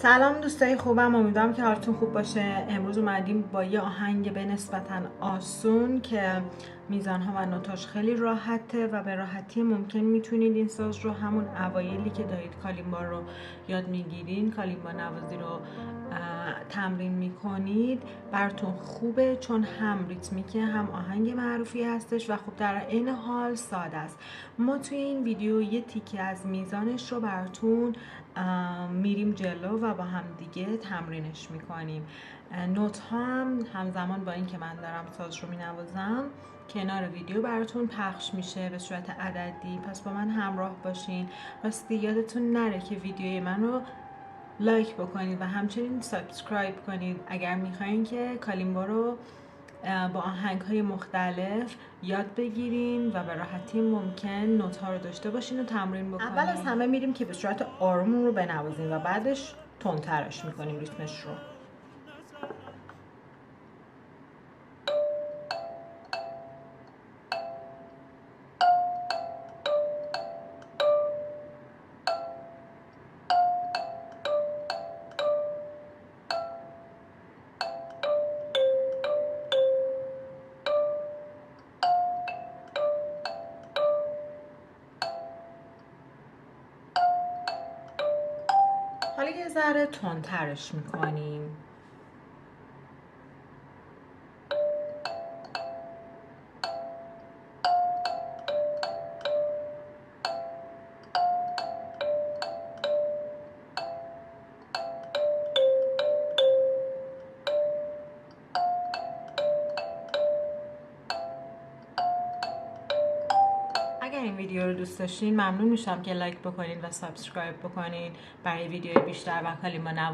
سلام دوستای خوبم، امیدوارم که حالتون خوب باشه. امروز اومدیم با یه آهنگ به نسبتاً آسون که میزانها و نوتاش خیلی راحته و به راحتی ممکن میتونید این ساز رو همون اوایلی که دارید کالیمبا رو یاد میگیرین، کالیمبا نوازی رو تمرین میکنید، براتون خوبه، چون هم ریتمیکه هم آهنگ معروفی هستش و خب در عین حال ساده است. ما توی این ویدیو یه تیکه از میزانش رو براتون میریم جلو و با هم دیگه تمرینش میکنیم. نوت ها هم همزمان با این که من دارم ساز رو مینوازم کنار ویدیو براتون پخش میشه به صورت عددی، پس با من همراه باشین. راستی یادتون نره که ویدیوی منو لایک بکنید و همچنین سابسکرایب کنید اگر میخواین که کالیمبا رو با آهنگ های مختلف یاد بگیرین و به راحتی ممکن نوت ها رو داشته باشین و تمرین بکنین. اول از همه میریم که به صورت آروم رو بنوازیم و بعدش تندترش میکنیم ریتمش رو. حالا یه ذره تندترش میکنیم. اگر این ویدیو رو دوست داشتین ممنون میشم که لایک بکنین و سابسکرایب بکنین برای ویدیوهای بیشتر و کالیمبا نوازی.